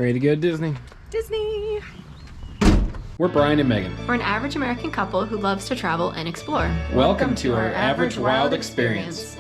Ready to go to Disney? Disney! We're Brian and Megan. We're an average American couple who loves to travel and explore. Welcome to our Average Wild Experience.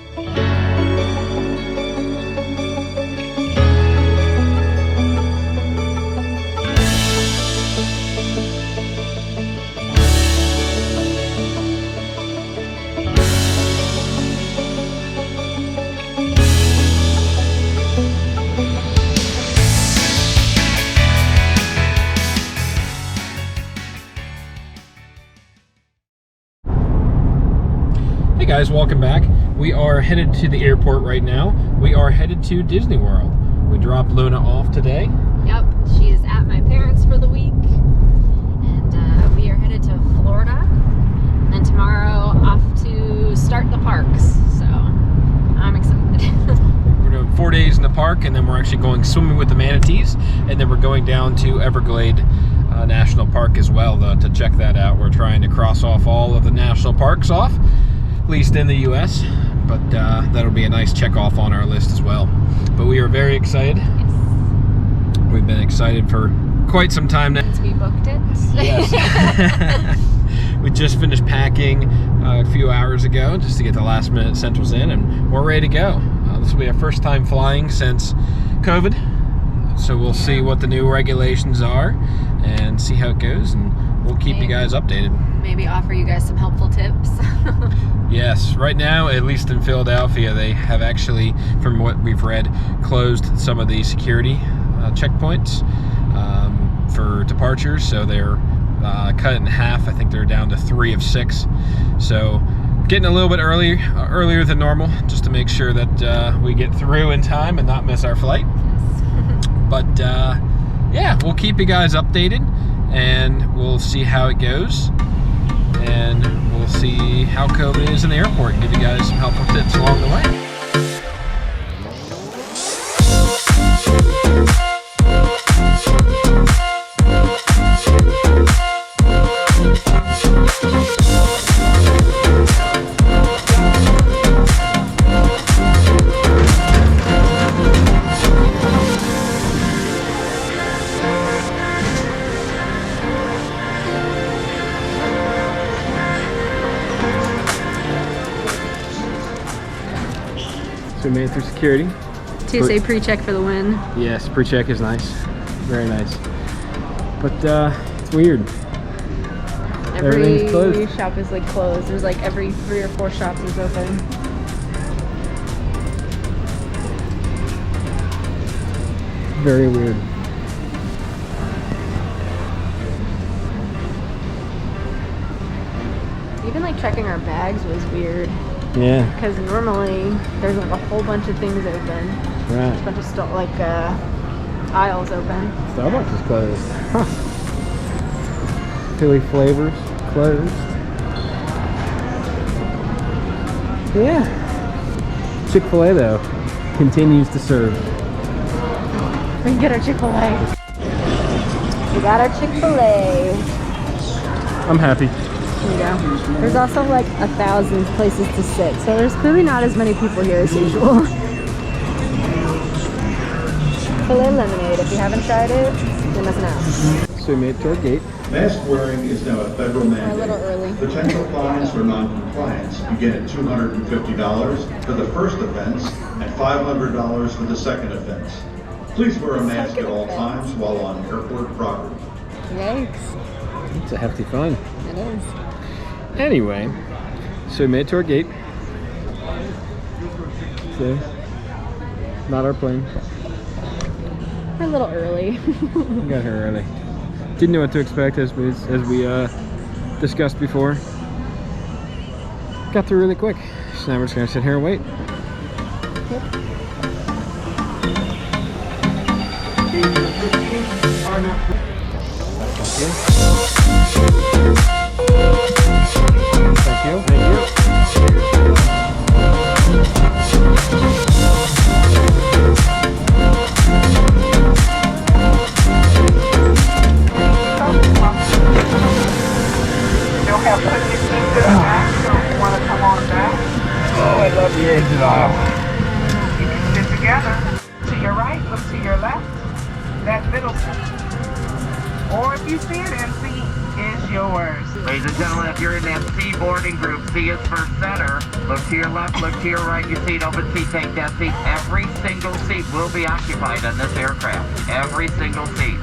Hey guys, welcome back. We are headed to the airport right now. We are headed to Disney World. We dropped Luna off today. Yep, she is at my parents' for the week. And we are headed to Florida. And then tomorrow off to start the parks. So I'm excited. We're doing 4 days in the park, and then we're actually going swimming with the manatees. And then we're going down to Everglade National Park as well, though, to check that out. We're trying to cross off all of the national parks off, at least in the US, but that'll be a nice check off on our list as well. But we are very excited. Yes. We've been excited for quite some time now. Since we booked it. Yes. We just finished packing a few hours ago just to get the last minute essentials in, and we're ready to go. This will be our first time flying since COVID, so we'll see what the new regulations are and see how it goes, and we'll keep you guys updated. Maybe offer you guys some helpful tips. Yes, right now, at least in Philadelphia, they have actually, from what we've read, closed some of the security checkpoints for departures, so they're cut in half. I think they're down to 3 of 6. So getting a little bit earlier than normal, just to make sure that we get through in time and not miss our flight. But yeah, we'll keep you guys updated, and we'll see how it goes, and we'll see how COVID is in the airport and give you guys some helpful tips along the way. So we made it through security. TSA pre-check for the win. Yes, pre-check is nice. Very nice. But it's weird. Everything's Every closed. shop is like closed. There's like every 3 or 4 shops is open. Very weird. Even like checking our bags was weird. Yeah. Because normally there's like a whole bunch of things open. Right. A bunch of stuff like aisles open. Starbucks is closed. Huh. Philly Flavors closed. Yeah. Chick-fil-A though continues to serve. We can get our Chick-fil-A. We got our Chick-fil-A. I'm happy. There you go. There's also like 1,000 places to sit, so there's clearly not as many people here as usual. Chick-fil-A lemonade. If you haven't tried it, you're missing out. So we made it to our gate. Mask wearing is now a federal mandate. We're a little early. Potential fines for non-compliance begin at $250 for the first offense and $500 for the second offense. Please wear a mask at all times while on airport property. Yikes. It's a hefty fine. It is. Anyway, so we made it to our gate. So, not our plane. We're a little early. We got here early. Didn't know what to expect as we discussed before. Got through really quick. So now we're just gonna sit here and wait. Thank you. Thank you. Oh, I love the exit aisle. You can sit together. To your right, look to your left. That middle left-hand seat is yours. Ladies and gentlemen, if you're in that C boarding group, C is for center. Look to your left, look to your right, you see an open seat, take that seat. Every single seat will be occupied on this aircraft. Every single seat.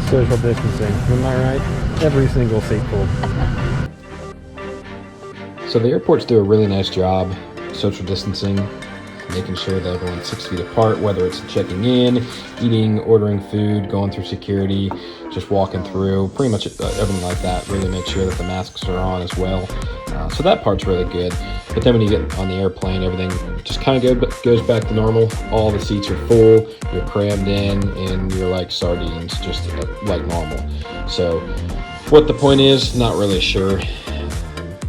Social distancing, am I right? Every single seat full. So the airports do a really nice job social distancing, making sure that everyone's 6 feet apart, whether it's checking in, eating, ordering food, going through security, just walking through, pretty much everything like that. Really make sure that the masks are on as well. So that part's really good. But then when you get on the airplane, everything just kind of goes back to normal. All the seats are full, you're crammed in, and you're like sardines, just like normal. So what the point is, not really sure.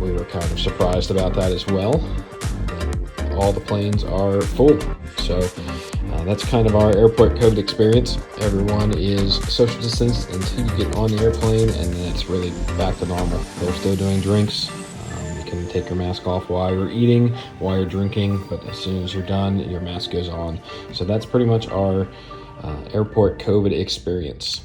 We were kind of surprised about that as well. All the planes are full. So that's kind of our airport COVID experience. Everyone is social distanced until you get on the airplane, and then it's really back to normal. They're still doing drinks. You can take your mask off while you're eating, while you're drinking, but as soon as you're done, your mask goes on. So that's pretty much our airport COVID experience.